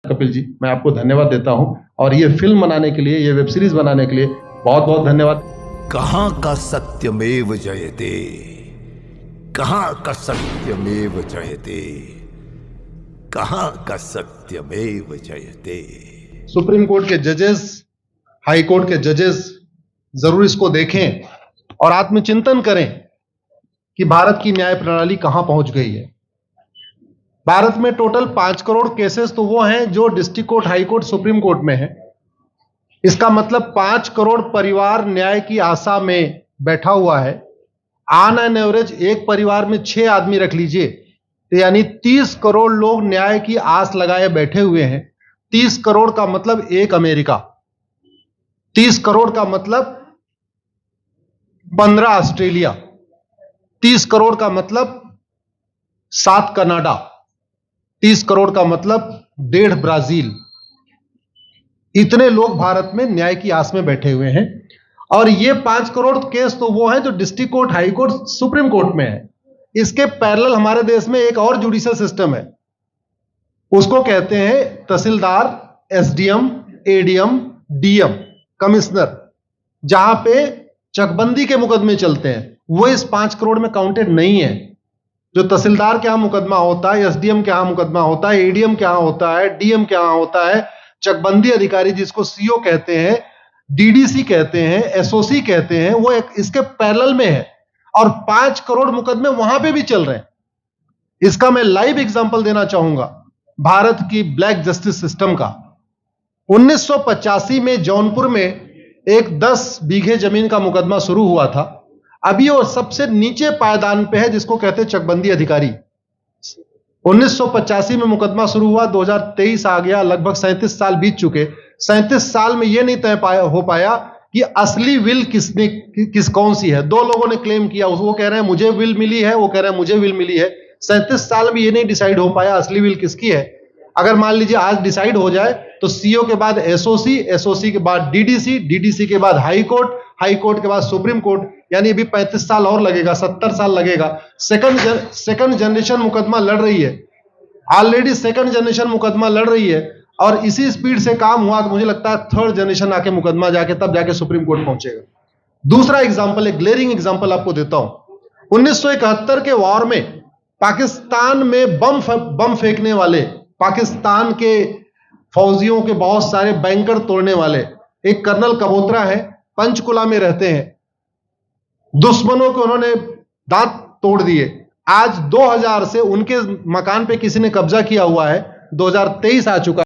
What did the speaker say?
कपिल जी, मैं आपको धन्यवाद देता हूं और ये फिल्म बनाने के लिए, ये वेब सीरीज बनाने के लिए बहुत बहुत धन्यवाद। कहां का सत्यमेव जयते, कहां का सत्यमेव जयते, कहां का सत्यमेव जयते। सुप्रीम कोर्ट के जजेस, हाई कोर्ट के जजेस जरूर इसको देखें और आत्मचिंतन करें कि भारत की न्याय प्रणाली कहां पहुंच गई है। भारत में टोटल 5 करोड़ केसेस तो वो हैं जो district court, high court, supreme court में हैं। इसका मतलब 5 करोड़ परिवार न्याय की आशा में बैठा हुआ है। ऑन एन एवरेज एक परिवार में 6 आदमी रख लीजिए, तो यानी 30 करोड़ लोग न्याय की आस लगाए बैठे हुए हैं। 30 करोड़ का मतलब एक अमेरिका, 30 करोड़ का मतलब 15 ऑस्ट्रेलिया, 30 करोड़ का मतलब 7 कनाडा, 30 करोड़ का मतलब 1.5 ब्राजील। इतने लोग भारत में न्याय की आस में बैठे हुए हैं। और ये 5 करोड़ केस तो वो हैं जो district court, high court, supreme court में है। इसके पैरेलल हमारे देश में एक और जुडिशियल सिस्टम है, उसको कहते हैं तहसीलदार, एसडीएम, एडीएम, डीएम, कमिश्नर, जहां पे चकबंदी के मुकदमे चलते हैं। वो इस 5 करोड़ में काउंटेड नहीं है। जो तहसीलदार के यहां मुकदमा होता है, एसडीएम के यहां मुकदमा होता है, एडीएम के यहां होता है, डीएम के यहां होता है, चकबंदी अधिकारी जिसको सीओ कहते हैं, डीडीसी कहते हैं, एसओसी कहते हैं, वो इसके पैरेलल में है और 5 करोड़ मुकदमे वहां पे भी चल रहे हैं। इसका मैं लाइव एग्जांपल देना चाहूंगा भारत की ब्लैक जस्टिस सिस्टम का। 1985 में जौनपुर में एक 10 बीघे जमीन का मुकदमा शुरू हुआ था। अभी वो सबसे नीचे पायदान पे है, जिसको कहते हैं चकबंदी अधिकारी। 1985 में मुकदमा शुरू हुआ, 2023 आ गया, लगभग 37 साल बीत चुके। 37 साल में यह नहीं तय हो पाया कि असली विल कौन सी है। 2 लोगों ने क्लेम किया, वो कह रहे हैं मुझे विल मिली है, वो कह रहे हैं मुझे विल मिली है। 37 साल में यह नहीं डिसाइड हो पाया असली विल किसकी है। अगर मान लीजिए आज डिसाइड हो जाए तो सीओ के बाद एसओसी, एसओसी के बाद डीडीसी, डीडीसी के बाद हाई कोर्ट, हाई कोर्ट के बाद सुप्रीम कोर्ट, यानी अभी 35 साल और लगेगा, 70 साल लगेगा। सेकंड जनरेशन मुकदमा लड़ रही है, ऑलरेडी सेकंड जनरेशन मुकदमा लड़ रही है और इसी स्पीड से काम हुआ तो मुझे लगता है थर्ड जनरेशन आके मुकदमा तब जाके सुप्रीम कोर्ट पहुंचेगा। दूसरा एग्जांपल, एक ग्लेरिंग एग्जांपल आपको देता हूं। 1971 के वॉर में पाकिस्तान में बम फेंकने वाले, पाकिस्तान के फौजियों के बहुत सारे बैंकर तोड़ने वाले एक कर्नल कबोत्रा है, पंचकुला में रहते हैं। दुश्मनों को उन्होंने दांत तोड़ दिए। आज 2000 से उनके मकान पे किसी ने कब्जा किया हुआ है, 2023 आ चुका है।